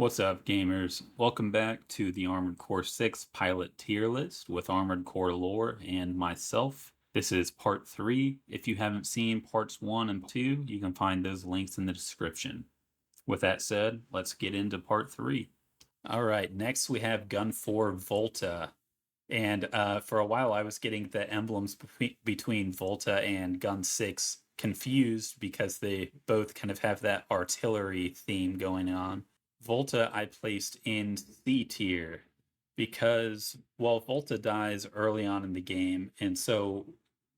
What's up, gamers? Welcome back to the Armored Core 6 pilot tier list with Armored Core lore and myself. This is part 3. If you haven't seen parts 1 and 2, you can find those links in the description. With that said, let's get into part 3. All right, next we have Gun 4 Volta. And for a while, I was getting the emblems between Volta and Gun 6 confused because they both kind of have that artillery theme going on. Volta I placed in C tier because, well, Volta dies early on in the game, and so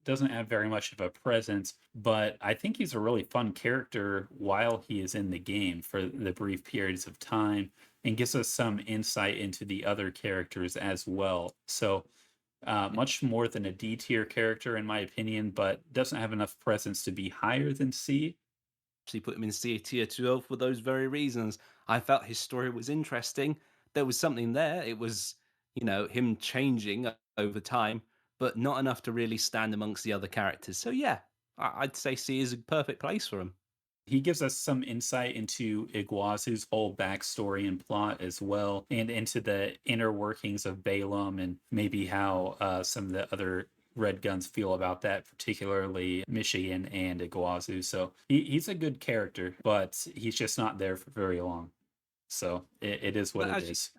doesn't have very much of a presence, but I think he's a really fun character while he is in the game for the brief periods of time and gives us some insight into the other characters as well. So, much more than a D tier character, in my opinion, but doesn't have enough presence to be higher than C. Actually put him in C tier 2 for those very reasons. I felt his story was interesting. There was something there. It was, him changing over time, but not enough to really stand amongst the other characters. So yeah, I'd say C is a perfect place for him. He gives us some insight into Iguazu's whole backstory and plot as well, and into the inner workings of Balaam and maybe how some of the other Red Guns feel about that, particularly Michigan and Iguazu. So he's a good character, but he's just not there for very long. So it is what But it as you, is.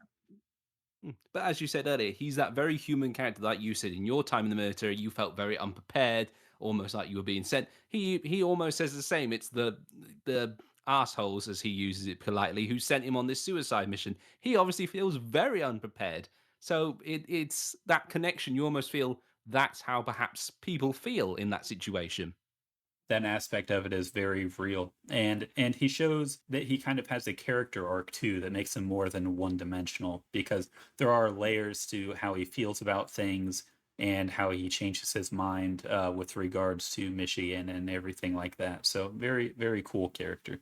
but as you said earlier, he's that very human character that you said in your time in the military, you felt very unprepared, almost like you were being sent. He almost says the same. It's the assholes, as he uses it politely, who sent him on this suicide mission. He obviously feels very unprepared. So it's that connection. You almost feel that's how perhaps people feel in that situation. That aspect of it is very real, and he shows that he kind of has a character arc too that makes him more than one dimensional, because there are layers to how he feels about things and how he changes his mind with regards to Michigan and everything like that. So very, very cool character.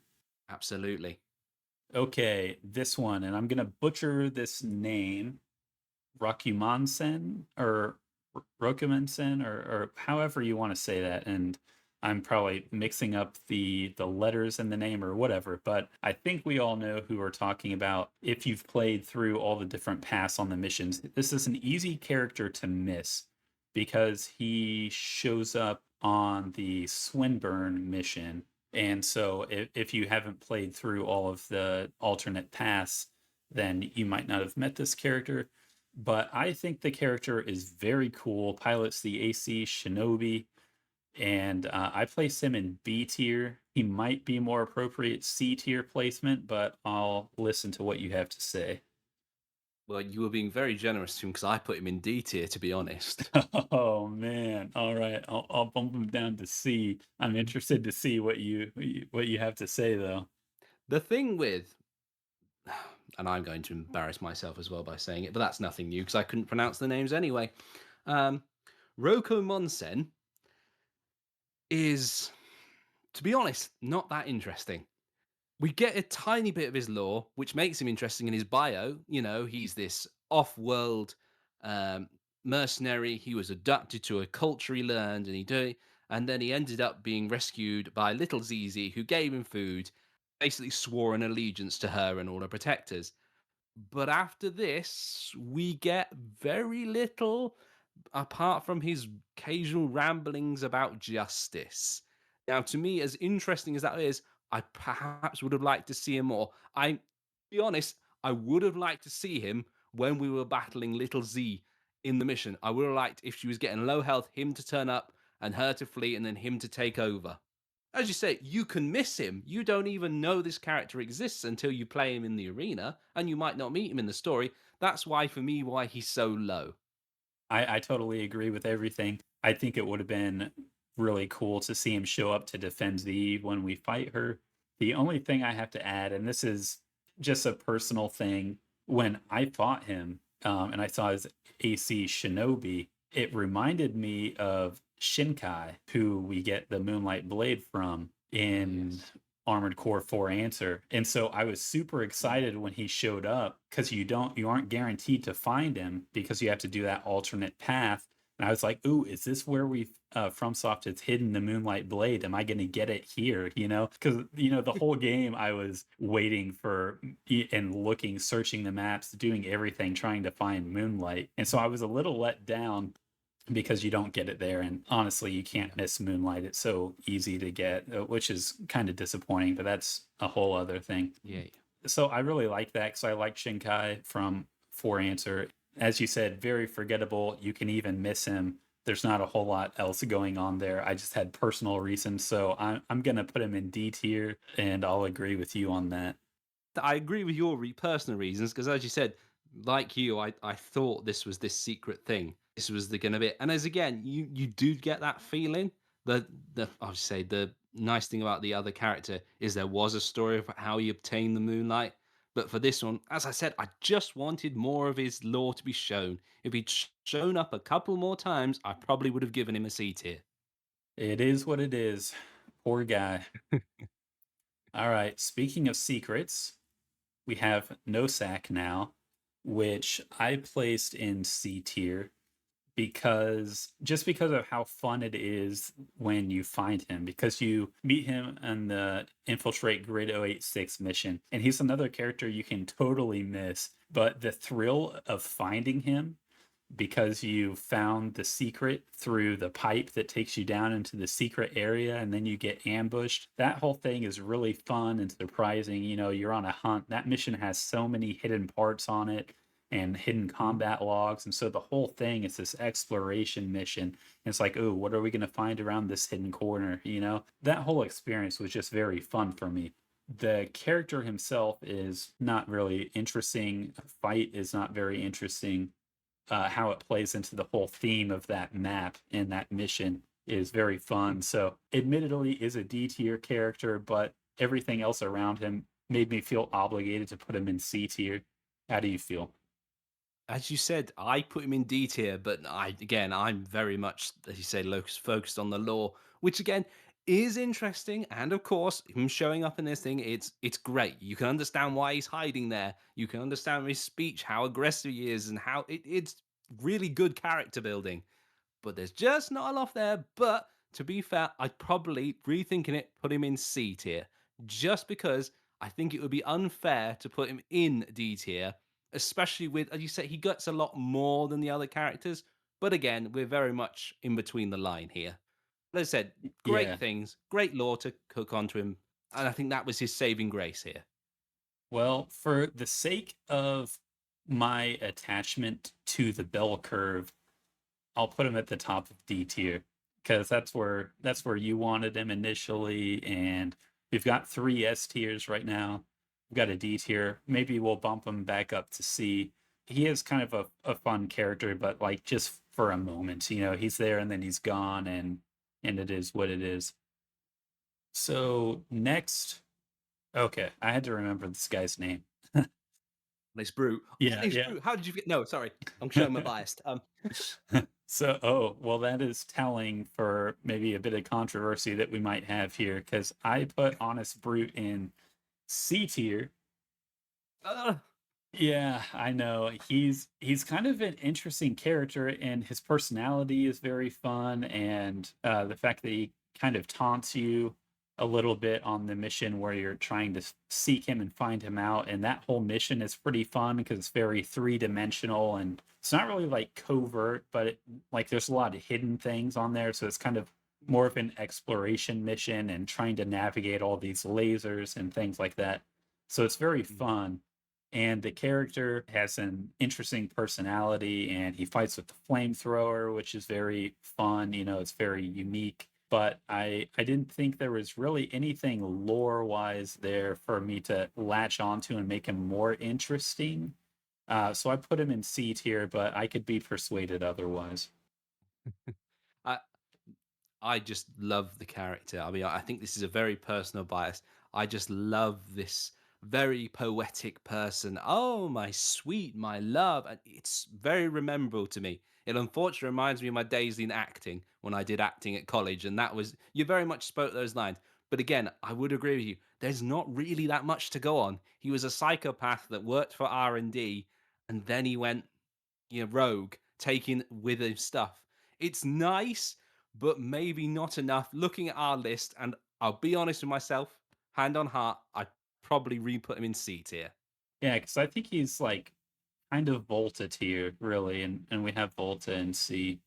Absolutely. Okay, this one, and I'm gonna butcher this name, Rokumansen or Rokumansen, or however you want to say that. And I'm probably mixing up the letters in the name or whatever, but I think we all know who we're talking about if you've played through all the different paths on the missions. This is an easy character to miss because he shows up on the Swinburne mission. And so if you haven't played through all of the alternate paths, then you might not have met this character. But I think the character is very cool. Pilots the AC Shinobi, and I place him in B tier. He might be more appropriate C tier placement, but I'll listen to what you have to say. Well, you were being very generous to him because I put him in D tier, to be honest. Oh man! All right, I'll bump him down to C. I'm interested to see what you have to say though. The thing with, and I'm going to embarrass myself as well by saying it, but that's nothing new because I couldn't pronounce the names anyway. Um, Roko Monsen is, to be honest, not that interesting. We get a tiny bit of his lore, which makes him interesting in his bio. He's this off-world um, mercenary. He was abducted to a culture he learned, and then he ended up being rescued by little Zizi, who gave him food, basically swore an allegiance to her and all her protectors. But after this, we get very little apart from his occasional ramblings about justice. Now, to me, as interesting as that is, I perhaps would have liked to see him more. Be honest, I would have liked to see him when we were battling Little Z in the mission. I would have liked, if she was getting low health, him to turn up and her to flee and then him to take over. As you say, you can miss him. You don't even know this character exists until you play him in the arena, and you might not meet him in the story. That's why, for me, why he's so low. I totally agree with everything. I think it would have been really cool to see him show up to defend Z when we fight her. The only thing I have to add, and this is just a personal thing, when I fought him and I saw his AC Shinobi, it reminded me of Shinkai, who we get the Moonlight Blade from Oh, in yes. Armored Core 4 Answer. And so I was super excited when he showed up because you aren't guaranteed to find him because you have to do that alternate path. And I was like, "Ooh, is this where FromSoft has hidden the Moonlight Blade? Am I gonna get it here?" You know, because the whole game I was waiting for and looking, searching the maps, doing everything, trying to find Moonlight, and so I was a little let down because you don't get it there. And honestly, you can't Yeah. miss Moonlight. It's so easy to get, which is kind of disappointing, but that's a whole other thing. Yeah. So I really like that because I like Shinkai from For Answer. As you said, very forgettable. You can even miss him. There's not a whole lot else going on there. I just had personal reasons, so I'm gonna put him in D tier, and I'll agree with you on that. I agree with your personal reasons because, as you said, like you, I thought this was this secret thing. This was the gonna be, and as again, you do get that feeling. The I would say the nice thing about the other character is there was a story of how he obtained the moonlight. But for this one, as I said, I just wanted more of his lore to be shown. If he'd shown up a couple more times, I probably would have given him a C tier. It is what it is. Poor guy. All right. Speaking of secrets, we have Nosak now, which I placed in C tier because of how fun it is when you find him, because you meet him on the infiltrate grid 086 mission, and he's another character you can totally miss, but the thrill of finding him because you found the secret through the pipe that takes you down into the secret area and then you get ambushed. That whole thing is really fun and surprising. You're on a hunt. That mission has so many hidden parts on it and hidden Mhm. combat logs. And so the whole thing is this exploration mission. And it's like, oh, what are we going to find around this hidden corner? That whole experience was just very fun for me. The character himself is not really interesting. Fight is not very interesting. How it plays into the whole theme of that map and that mission is very fun. So, admittedly, is a D tier character, but everything else around him made me feel obligated to put him in C tier. How do you feel? As you said, I put him in D tier, but I'm very much, as you say, locus focused on the lore, which again is interesting. And of course, him showing up in this thing, it's great. You can understand why he's hiding there. You can understand his speech, how aggressive he is, and how it's really good character building. But there's just not enough there. But to be fair, I'd probably, rethinking it, put him in C tier, just because I think it would be unfair to put him in D tier, especially with, as you say, he gets a lot more than the other characters. But again, we're very much in between the line here. As I said, great Yeah. things, great lore to cook onto him. And I think that was his saving grace here. Well, for the sake of my attachment to the bell curve, I'll put him at the top of D tier because that's where you wanted him initially, and we've got three S tiers right now. We've got a D tier. Maybe we'll bump him back up to C. He is kind of a fun character, but like just for a moment, he's there and then he's gone, and it is what it is. So next, okay, I had to remember this guy's name. Nice Brute. Yeah, Nice yeah. Brute. How did you get? No, sorry. I'm showing my bias. So, oh, well, that is telling for maybe a bit of controversy that we might have here because I put Honest Brute in C tier. uh, Yeah, I know. He's kind of an interesting character, and his personality is very fun, and the fact that he kind of taunts you a little bit on the mission where you're trying to seek him and find him out, and that whole mission is pretty fun because it's very three-dimensional and it's not really like covert, but like there's a lot of hidden things on there, so it's kind of more of an exploration mission and trying to navigate all these lasers and things like that. So it's very fun, and the character has an interesting personality, and he fights with the flamethrower, which is very fun. It's very unique, but I didn't think there was really anything lore wise there for me to latch onto and make him more interesting. So I put him in C tier, but I could be persuaded otherwise. I I just love the character. I mean, I think this is a very personal bias. I just love this very poetic person. Oh, my sweet, my love. And it's very rememberable to me. It unfortunately reminds me of my days in acting when I did acting at college. And that was, you very much spoke those lines. But again, I would agree with you. There's not really that much to go on. He was a psychopath that worked for R&D, and then he went, rogue, taking with him stuff. It's nice, but maybe not enough. Looking at our list, and I'll be honest with myself, hand on heart, I'd probably re-put him in C tier. Yeah, because I think he's like kind of Volta tier, really, and we have Volta and C.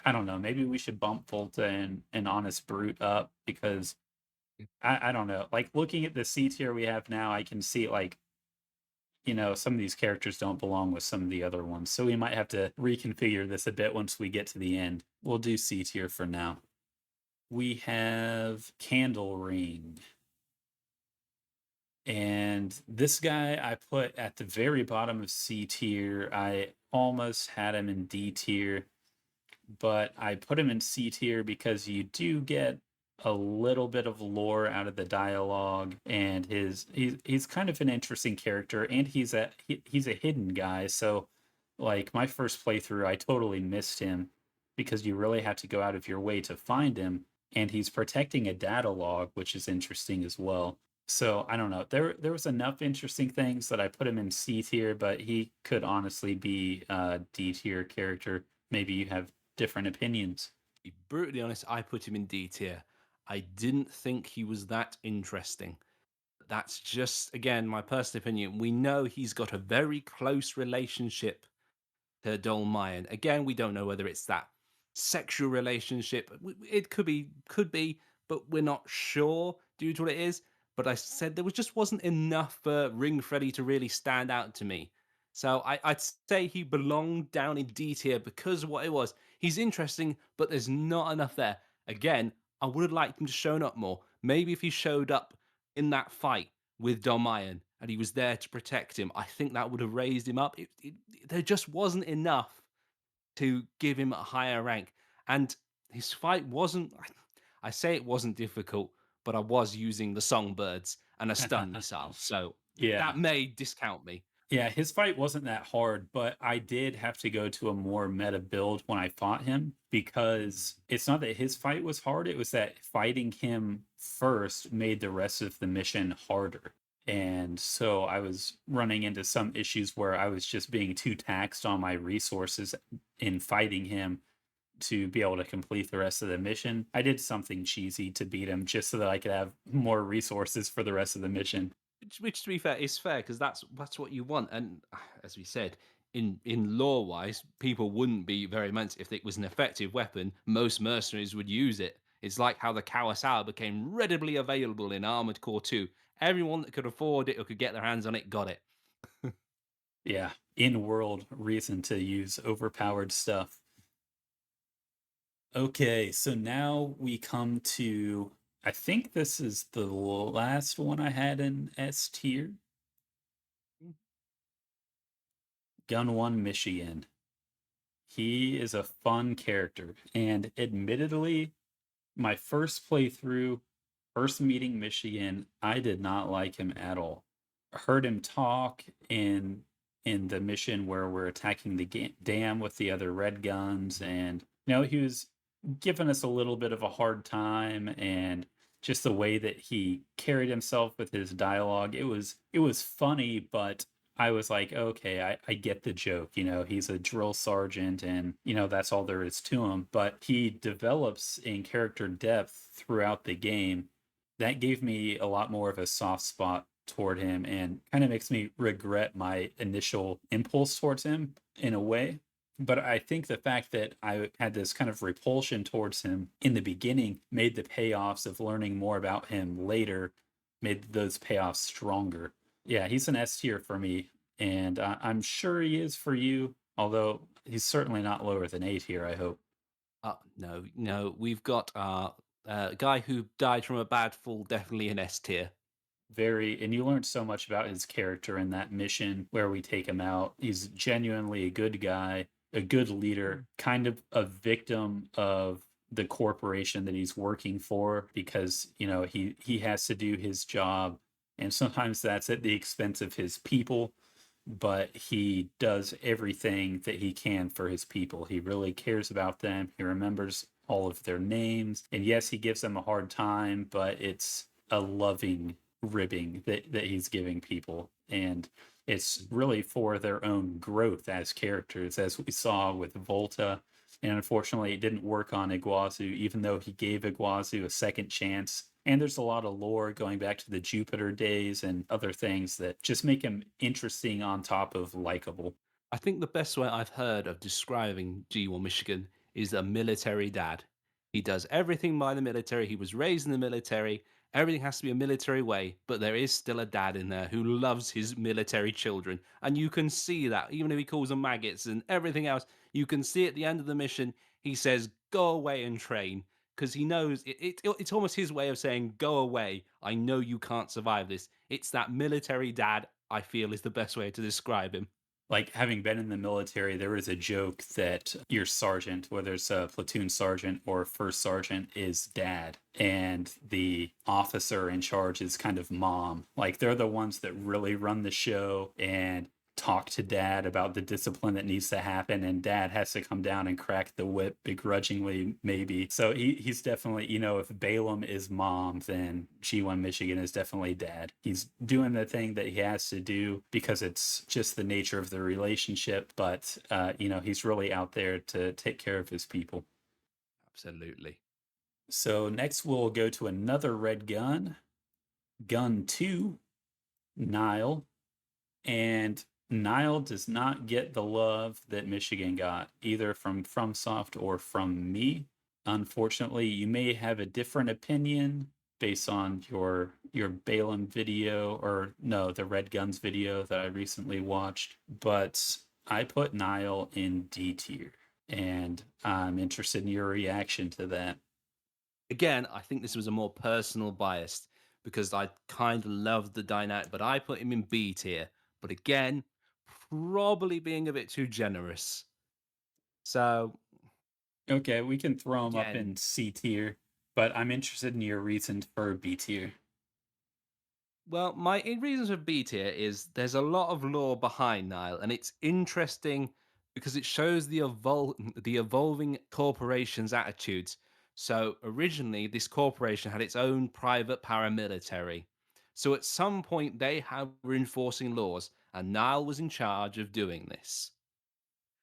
I don't know. Maybe we should bump Volta and Honest Brute up because I don't know. Like looking at the C tier we have now, I can see like some of these characters don't belong with some of the other ones. So we might have to reconfigure this a bit once we get to the end. We'll do C tier for now. We have Candlering. And this guy I put at the very bottom of C tier. I almost had him in D tier, but I put him in C tier because you do get a little bit of lore out of the dialogue, and he's kind of an interesting character, and he's a hidden guy. So, like my first playthrough, I totally missed him because you really have to go out of your way to find him, and he's protecting a data log, which is interesting as well. So I don't know. There was enough interesting things that I put him in C tier, but he could honestly be a D tier character. Maybe you have different opinions. Be brutally honest, I put him in D tier. I didn't think he was that interesting. That's just, again, my personal opinion. We know he's got a very close relationship to Dolmayan. Again, we don't know whether it's that sexual relationship. It could be, but we're not sure due to what it is. But I said there was just wasn't enough for Ring Freddy to really stand out to me. So I'd say he belonged down in D tier because of what it was. He's interesting, but there's not enough there. Again, I would have liked him to shown up more. Maybe if he showed up in that fight with Domayan and he was there to protect him, I think that would have raised him up. There just wasn't enough to give him a higher rank. And his fight wasn't, I say it wasn't difficult, but I was using the songbirds and a stun missile. So Yeah. that may discount me. Yeah, his fight wasn't that hard, but I did have to go to a more meta build when I fought him because it's not that his fight was hard, it was that fighting him first made the rest of the mission harder. And so I was running into some issues where I was just being too taxed on my resources in fighting him to be able to complete the rest of the mission. I did something cheesy to beat him just so that I could have more resources for the rest of the mission. Which to be fair is fair because that's what you want. And as we said, in lore wise, people wouldn't be very much if it was an effective weapon. Most mercenaries would use it. It's like how the Kawasawa became readily available in Armored Core 2. Everyone that could afford it or could get their hands on it got it. Yeah, in world reason to use overpowered stuff. Okay, so now we come to, I think this is the last one I had in S tier. Gun 1 Michigan. He is a fun character, and admittedly, my first playthrough, first meeting Michigan, I did not like him at all. I heard him talk in the mission where we're attacking the dam with the other red guns, and he was giving us a little bit of a hard time, and just the way that he carried himself with his dialogue, it was funny, but I was like, okay, I get the joke. He's a drill sergeant and, that's all there is to him. But he develops in character depth throughout the game. That gave me a lot more of a soft spot toward him and kind of makes me regret my initial impulse towards him in a way. But I think the fact that I had this kind of repulsion towards him in the beginning made the payoffs of learning more about him later, made those payoffs stronger. Yeah, he's an S tier for me, and I'm sure he is for you, although he's certainly not lower than A tier, I hope. No, no, we've got our guy who died from a bad fall, definitely an S tier. And you learned so much about his character in that mission where we take him out. He's genuinely a good guy, a good leader, kind of a victim of the corporation that he's working for because, he has to do his job, and sometimes that's at the expense of his people, but he does everything that he can for his people. He really cares about them. He remembers all of their names. And yes, he gives them a hard time, but it's a loving ribbing that he's giving people. And it's really for their own growth as characters, as we saw with Volta And unfortunately, it didn't work on Iguazu, even though he gave Iguazu a second chance. And there's a lot of lore going back to the Jupiter days and other things that just make him interesting on top of likable. I think the best way I've heard of describing G1 Michigan is a military dad. He does everything by the military. He was raised in the military. Everything has to be a military way, but there is still a dad in there who loves his military children. And you can see that, even if he calls them maggots and everything else, you can see at the end of the mission, he says, go away and train. Because he knows it's almost his way of saying, go away. I know you can't survive this. It's that military dad, I feel, is the best way to describe him. Like, having been in the military, there is a joke that your sergeant, whether it's a platoon sergeant or first sergeant, is dad, and the officer in charge is kind of mom. Like, they're the ones that really run the show and talk to dad about the discipline that needs to happen, and dad has to come down and crack the whip begrudgingly, maybe. So he's definitely, if Balaam is mom, then G1 Michigan is definitely dad. He's doing the thing that he has to do because it's just the nature of the relationship, but he's really out there to take care of his people. Absolutely. So next we'll go to another red gun, gun 2, Nile. And Nile does not get the love that Michigan got, either from FromSoft or from me. Unfortunately, you may have a different opinion based on your Balaam video, or no, the Red Guns video that I recently watched. But I put Nile in D tier, and I'm interested in your reaction to that. Again, I think this was a more personal bias because I kind of loved the dynamic, but I put him in B tier. But again, probably being a bit too generous. So Okay, we can throw him up again, in C tier, but I'm interested in your reason for B tier. well, my reasons for B tier is there's a lot of lore behind Nile, and it's interesting because it shows the evolving corporation's attitudes. So originally, this corporation had its own private paramilitary. So at some point, were enforcing laws, and Nile was in charge of doing this.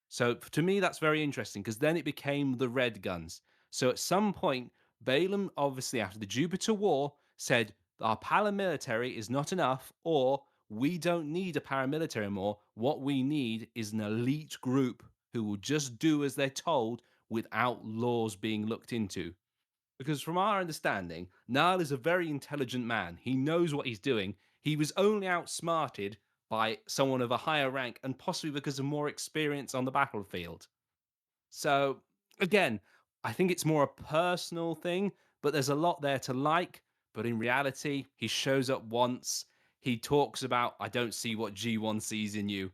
So to me, that's very interesting because then it became the Red Guns. So at some point, Balaam, obviously after the Jupiter War, said our paramilitary is not enough, or we don't need a paramilitary anymore. What we need is an elite group who will just do as they're told without laws being looked into. Because from our understanding, Nile is a very intelligent man. He knows what he's doing. He was only outsmarted by someone of a higher rank and possibly because of more experience on the battlefield. So, again, I think it's more a personal thing, but there's a lot there to like. But in reality, he shows up once. He talks about, I don't see what G1 sees in you.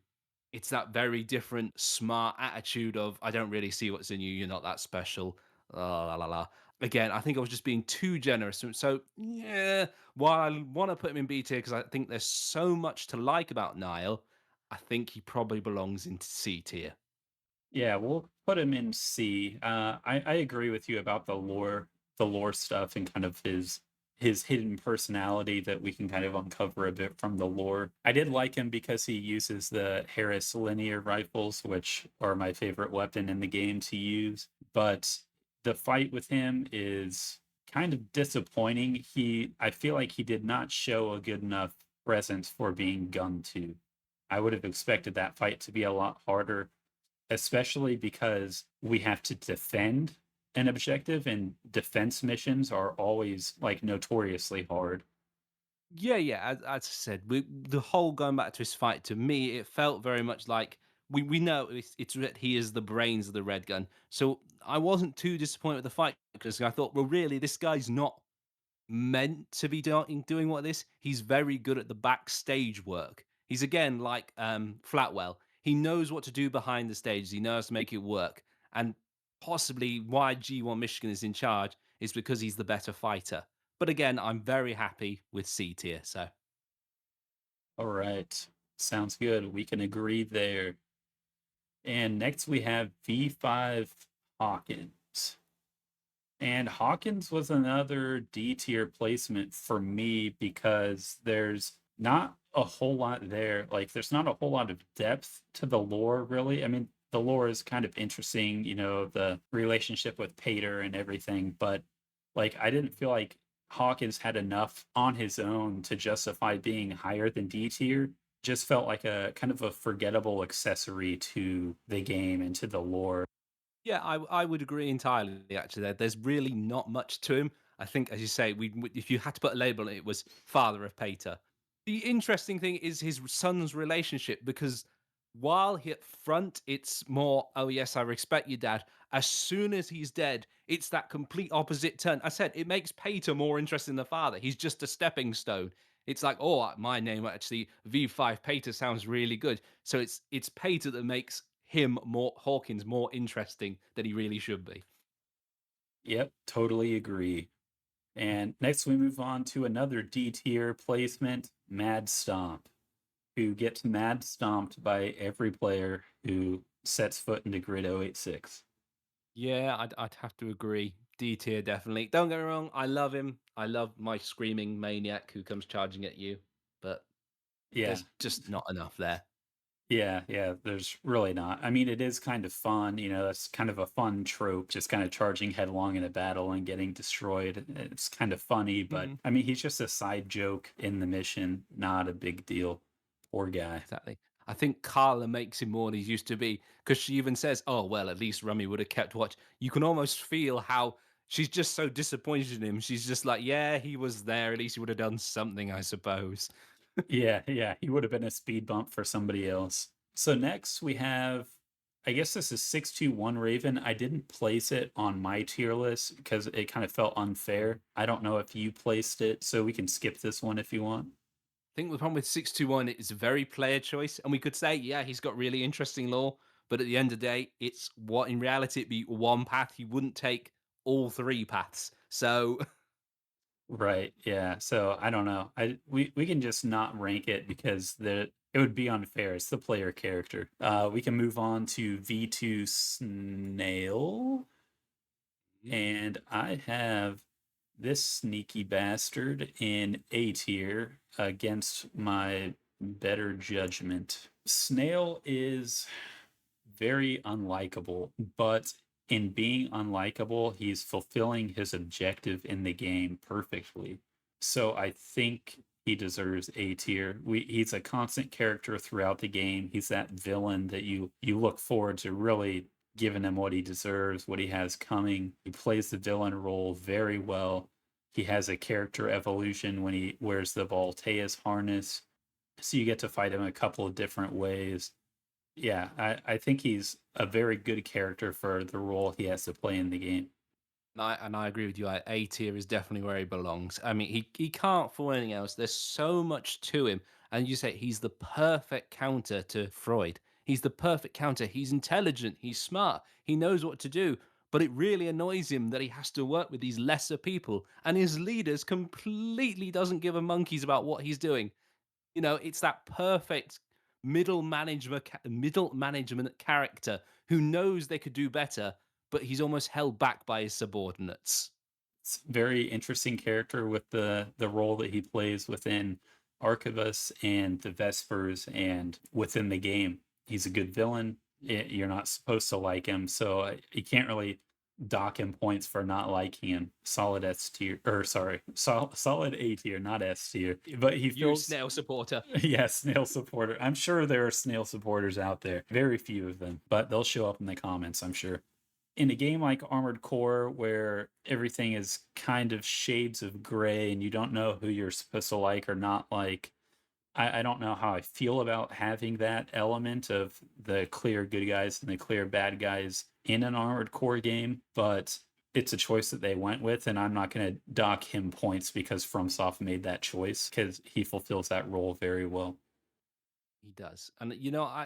It's that very different, smart attitude of, I don't really see what's in you. You're not that special. La la la la. Again, I think I was just being too generous. So, yeah, while I want to put him in B tier because I think there's so much to like about Nile, I think he probably belongs into C tier. Yeah, we'll put him in C. I agree with you about the lore stuff, and kind of his hidden personality that we can kind of uncover a bit from the lore. I did like him because he uses the Harris linear rifles, which are my favorite weapon in the game to use. But the fight with him is kind of disappointing. I feel like he did not show a good enough presence for being gun 2. I would have expected that fight to be a lot harder, especially because we have to defend an objective, and defense missions are always like notoriously hard. Yeah, yeah. As I said, the whole going back to his fight to me, it felt very much like we know it's that he is the brains of the Red Gun. So I wasn't too disappointed with the fight because I thought, well, really, this guy's not meant to be doing what this. He's very good at the backstage work. He's again like Flatwell. He knows what to do behind the stage. He knows to make it work. And possibly why G1 Michigan is in charge is because he's the better fighter. But again, I'm very happy with C tier. So All right. Sounds good. We can agree there. And next we have V5 Hawkins. And Hawkins was another D tier placement for me because there's not a whole lot there. Like, there's not a whole lot of depth to the lore, really. I mean, the lore is kind of interesting, the relationship with Pater and everything, but like I didn't feel like Hawkins had enough on his own to justify being higher than D tier. Just felt like a kind of a forgettable accessory to the game and to the lore. Yeah, I would agree entirely. Actually, there's really not much to him. I think, as you say, if you had to put a label on it, it was father of Pater. The interesting thing is his son's relationship, because while he at front it's more, oh yes, I respect you, dad. As soon as he's dead, it's that complete opposite turn. I said it makes Pater more interesting than the father. He's just a stepping stone. It's like, oh, my name actually V5 Pater sounds really good. So it's Pater that makes him more Hawkins more interesting than he really should be. Yep, totally agree. And next we move on to another D tier placement, Mad Stomp, who gets mad stomped by every player who sets foot into Grid 086. Yeah, I'd have to agree. D tier definitely. Don't get me wrong, I love him. I love my screaming maniac who comes charging at you, but Yeah, there's just not enough there. yeah, there's really not. I mean, it is kind of fun, that's kind of a fun trope, just kind of charging headlong in a battle and getting destroyed. It's kind of funny, but Mhm. I mean, he's just a side joke in the mission, not a big deal. Poor guy. Exactly. I think Carla makes him more than he used to be, because she even says, "Oh well, at least Rummy would have kept watch." You can almost feel how she's just so disappointed in him. She's just like, "Yeah, he was there. At least he would have done something, I suppose." Yeah, he would have been a speed bump for somebody else. So next we have, I guess this is 621 Raven. I didn't place it on my tier list because it kind of felt unfair. I don't know if you placed it, so we can skip this one if you want. I think the problem with 621 is a very player choice, and we could say, yeah, he's got really interesting lore, but at the end of the day, it's what in reality it'd be one path. He wouldn't take all three paths. So Right. Yeah. So I don't know. We can just not rank it because it would be unfair. It's the player character. We can move on to V2 Snail. And I have this sneaky bastard in A tier against my better judgment. Snail is very unlikable, but in being unlikable, he's fulfilling his objective in the game perfectly. So I think he deserves A tier. He's a constant character throughout the game. He's that villain that you look forward to really giving him what he deserves, what he has coming. He plays the villain role very well. He has a character evolution when he wears the Voltaeus harness. So you get to fight him a couple of different ways. Yeah, I think he's a very good character for the role he has to play in the game. I agree with you. A tier is definitely where he belongs. I mean, he can't fool anything else. There's so much to him, and you say he's the perfect counter to Freud. He's the perfect counter. He's intelligent. He's smart. He knows what to do. But it really annoys him that he has to work with these lesser people, and his leaders completely doesn't give a monkeys about what he's doing. It's that perfect middle management character who knows they could do better, but he's almost held back by his subordinates. It's a very interesting character with the role that he plays within Archivus and the Vespers and within the game. He's a good villain. You're not supposed to like him, so you can't really dock him points for not liking him. Solid S tier, or sorry, solid A tier, not S tier. But he You feels snail supporter. yeah, snail supporter. I'm sure there are snail supporters out there. Very few of them, but they'll show up in the comments, I'm sure. In a game like Armored Core, where everything is kind of shades of gray and you don't know who you're supposed to like or not like, I don't know how I feel about having that element of the clear good guys and the clear bad guys in an Armored Core game, but it's a choice that they went with, and I'm not going to dock him points because FromSoft made that choice because he fulfills that role very well. He does. And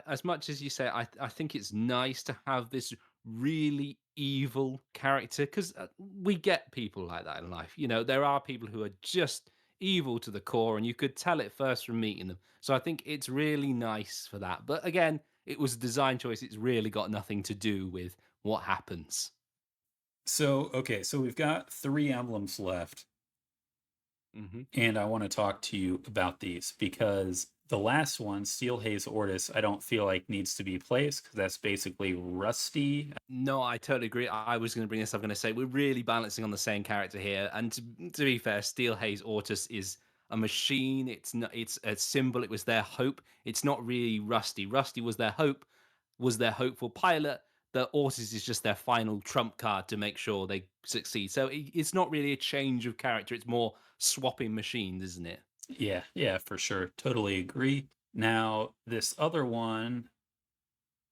as much as you say, I think it's nice to have this really evil character, because we get people like that in life. There are people who are just evil to the core, and you could tell it first from meeting them. So I think it's really nice for that. But again, it was a design choice. It's really got nothing to do with what happens. So, okay, so we've got three emblems left. Hmm. And I want to talk to you about these because The last one, Steel Haze Ortis, I don't feel like needs to be placed because that's basically Rusty. No, I totally agree. I was going to bring this up. I'm going to say we're really balancing on the same character here. And to be fair, Steel Haze Ortus is a machine. It's not. It's a symbol. It was their hope. It's not really Rusty. Rusty was their hope. Was their hopeful pilot. The Ortus is just their final trump card to make sure they succeed. So it's not really a change of character. It's more swapping machines, isn't it? Yeah, yeah, for sure. Totally agree. Now, this other one,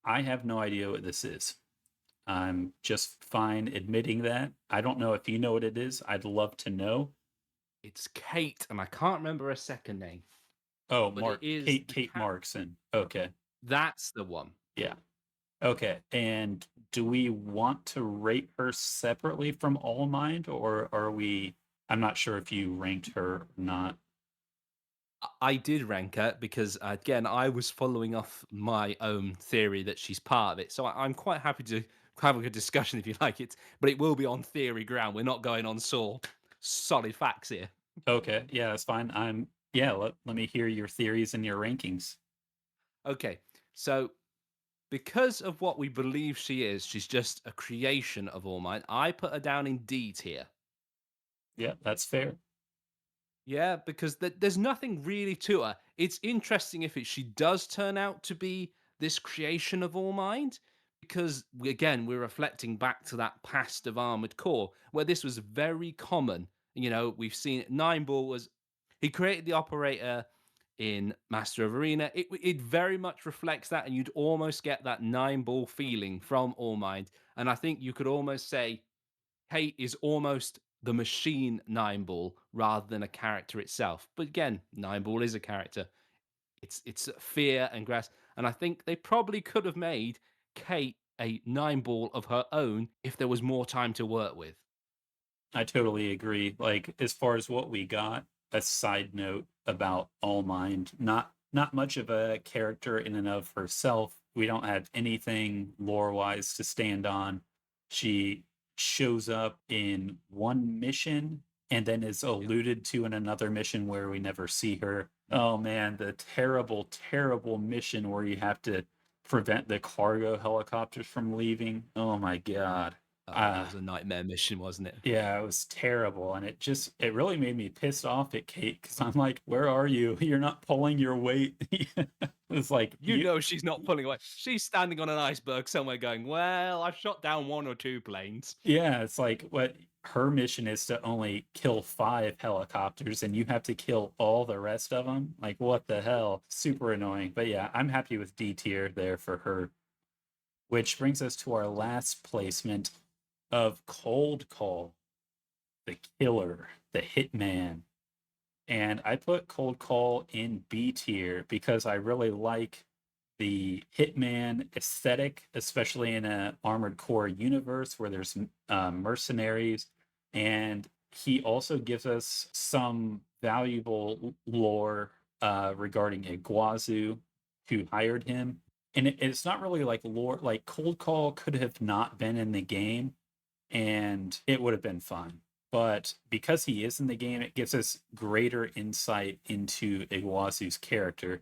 I have no idea what this is. I'm just fine admitting that. I don't know if you know what it is. I'd love to know. It's Kate, and I can't remember her second name, Oh, but it Mark, is Kate, the Kate cat. Markson. Okay, That's the one. yeah, okay. And do we want to rate her separately from All Mind, or are we? I'm not sure if you ranked her or not. I did rank her because, again, I was following off my own theory that she's part of it. So I'm quite happy to have a discussion if you like it, but it will be on theory ground. We're not going on solid facts here. Okay, yeah, that's fine. Yeah. Let me hear your theories and your rankings. Okay, so because of what we believe she is, she's just a creation of All Might. I put her down in D tier. Yeah, that's fair. Yeah, because there's nothing really to her. It's interesting if she does turn out to be this creation of All Mind, because again, we're reflecting back to that past of Armored Core, where this was very common. You know, we've seen Nine Ball was he created the operator in Master of Arena. It very much reflects that, and you'd almost get that Nine Ball feeling from All Mind. And I think you could almost say Kate is almost the machine Nine Ball rather than a character itself. But again, Nine Ball is a character. It's fear and grass, and I think they probably could have made Kate a Nine Ball of her own if there was more time to work with. I totally agree. Like as far as what we got, a side note about All Mind, not much of a character in and of herself. We don't have anything lore wise to stand on. She shows up in one mission and then is Yeah. alluded to in another mission where we never see her. Oh man, the terrible, terrible mission where you have to prevent the cargo helicopters from leaving. Oh my god. Oh, that Uh was a nightmare mission, wasn't it? yeah, it was terrible, and it really made me pissed off at Kate because I'm like, "Where are you? You're not pulling your weight." It's like You you, know she's not pulling away. She's standing on an iceberg somewhere going, well, I shot down one or two planes. yeah. It's like what her mission is to only kill 5 helicopters, and you have to kill all the rest of them. Like, what the hell? Super annoying. But yeah, I'm happy with D tier there for her. Which brings us to our last placement of Cold Call, the killer, the hitman. And I put Cold Call in B tier because I really like the Hitman aesthetic, especially in a Armored Core universe where there's mercenaries, and he also gives us some valuable lore regarding Iguazu, who hired him. And it's not really like lore. Like Cold Call could have not been in the game, and it would have been fun. But because he is in the game, it gives us greater insight into Iguazu's character,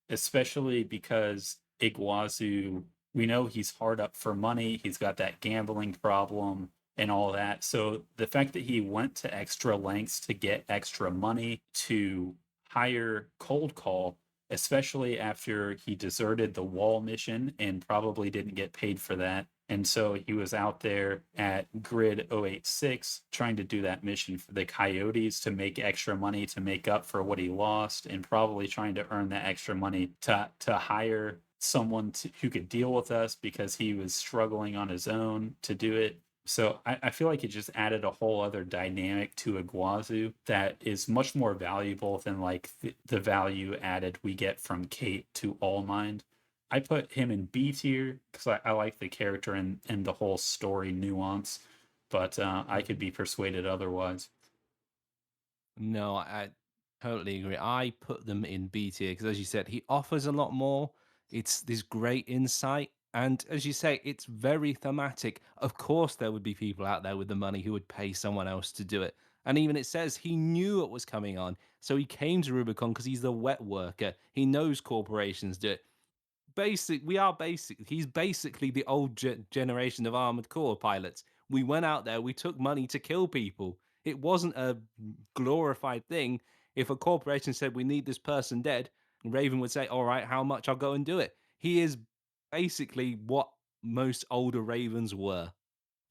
especially because Iguazu, we know he's hard up for money, he's got that gambling problem and all that. So the fact that he went to extra lengths to get extra money to hire Cold Call, especially after he deserted the wall mission and probably didn't get paid for that. And so he was out there at Grid 086 trying to do that mission for the Coyotes to make extra money to make up for what he lost, and probably trying to earn that extra money to hire someone who could deal with us because he was struggling on his own to do it. So I feel like it just added a whole other dynamic to Iguazu that is much more valuable than like the value added we get from Kate to All Mind. I put him in B tier because I like the character and the whole story nuance, but I could be persuaded otherwise. No, I totally agree. I put them in B tier because, as you said, he offers a lot more. It's this great insight. And as you say, it's very thematic. Of course, there would be people out there with the money who would pay someone else to do it. And even it says he knew it was coming on. So he came to Rubicon because he's the wet worker. He knows corporations do it. He's basically the old generation of Armored Core pilots. We went out there, we took money to kill people. It wasn't a glorified thing. If a corporation said we need this person dead, Raven would say, all right, how much? I'll go and do it. He is basically what most older Ravens were.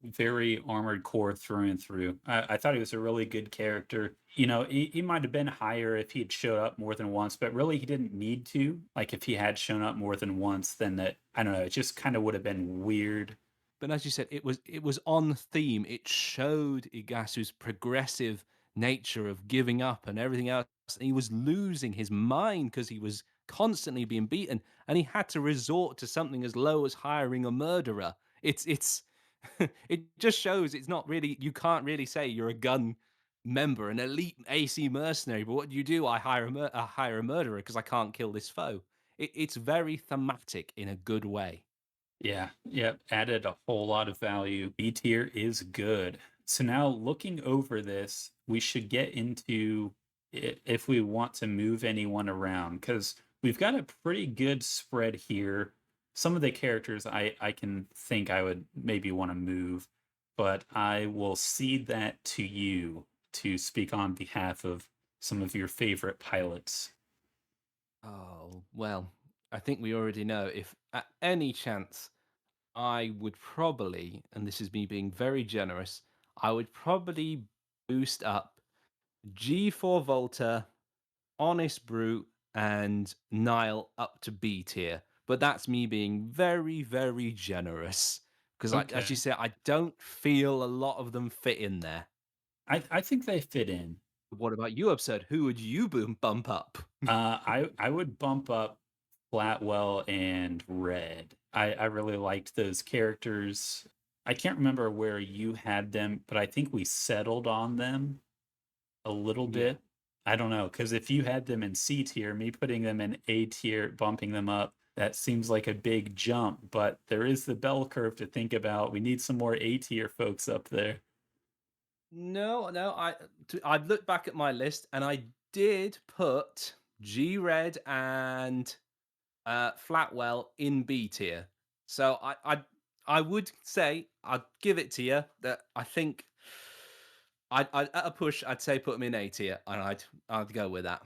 Very Armored Core through and through. I thought he was a really good character. You know, he might have been higher if he had showed up more than once, but really he didn't need to. Like if he had shown up more than once, then that I don't know, it just kind of would have been weird. But as you said, it was on theme. It showed Igasu's progressive nature of giving up and everything else. And he was losing his mind because he was constantly being beaten, and he had to resort to something as low as hiring a murderer. It's it just shows it's not really, you can't really say you're a gun member, an elite AC mercenary. But what do you do? I hire a murderer because I can't kill this foe. It's very thematic in a good way. Yeah, yep, added a whole lot of value. B tier is good. So now looking over this, we should get into if we want to move anyone around because we've got a pretty good spread here. Some of the characters I can think I would maybe want to move, but I will cede that to you to speak on behalf of some of your favorite pilots. Oh, well, I think we already know if at any chance I would probably, and this is me being very generous, I would probably boost up G4 Volta, Honest Brute, and Nile up to B tier. But that's me being very, very generous. Because, as you Okay. said, I don't feel a lot of them fit in there. I think they fit in. What about you, Absurd? Who would you bump up? I would bump up Flatwell and Red. I really liked those characters. I can't remember where you had them, but I think we settled on them a little Yeah. bit. I don't know, because if you had them in C tier, me putting them in A tier, bumping them up, that seems like a big jump. But there is the bell curve to think about. We need some more A tier folks up there. No, no, I've looked back at my list and I did put G Red and Flatwell in B tier. So I would say I'd give it to you that I think I'd at a push I'd say put them in A tier, and I'd go with that.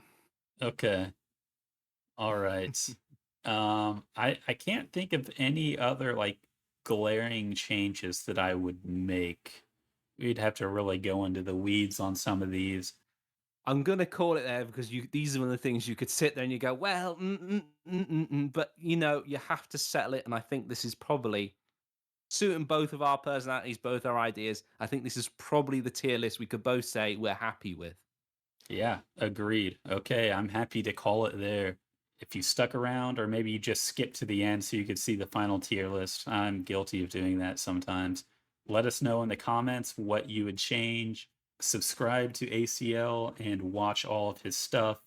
Okay. All right. I can't think of any other like glaring changes that I would make. We'd have to really go into the weeds on some of these. I'm gonna call it there because these are one of the things you could sit there and you go, well, but you have to settle it, and I think this is probably suiting both of our personalities, both our ideas. I think this is probably the tier list we could both say we're happy with. Yeah, agreed. Okay, I'm happy to call it there. If you stuck around, or maybe you just skipped to the end so you could see the final tier list, I'm guilty of doing that sometimes. Let us know in the comments what you would change. Subscribe to ACL and watch all of his stuff.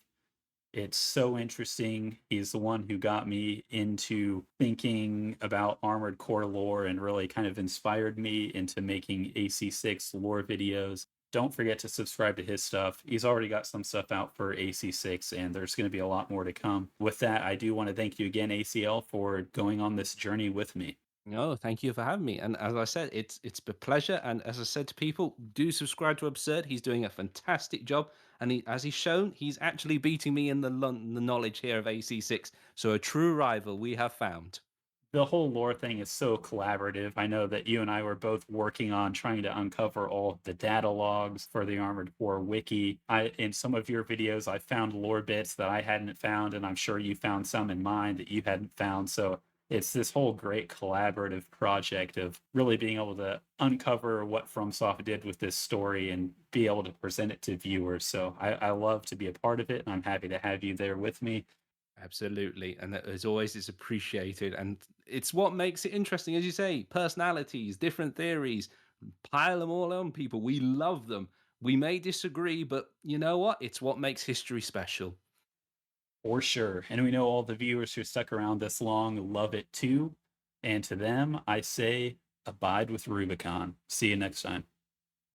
It's so interesting. He's the one who got me into thinking about Armored Core lore and really kind of inspired me into making AC6 lore videos. Don't forget to subscribe to his stuff. He's already got some stuff out for AC6, and there's going to be a lot more to come. With that, I do want to thank you again, ACL, for going on this journey with me. No, thank you for having me. And as I said, it's a pleasure. And as I said to people, do subscribe to Absurd. He's doing a fantastic job. And as he's shown, he's actually beating me in the knowledge here of AC6. So a true rival we have found. The whole lore thing is so collaborative. I know that you and I were both working on trying to uncover all of the data logs for the Armored Core wiki. In some of your videos, I found lore bits that I hadn't found, and I'm sure you found some in mine that you hadn't found. So it's this whole great collaborative project of really being able to uncover what FromSoft did with this story and be able to present it to viewers. So I love to be a part of it, and I'm happy to have you there with me. Absolutely. And that, as always, it's appreciated. And it's what makes it interesting, as you say, personalities, different theories, pile them all on people. We love them. We may disagree, but you know what? It's what makes history special. For sure. And we know all the viewers who stuck around this long love it too. And to them, I say, abide with Rubicon. See you next time.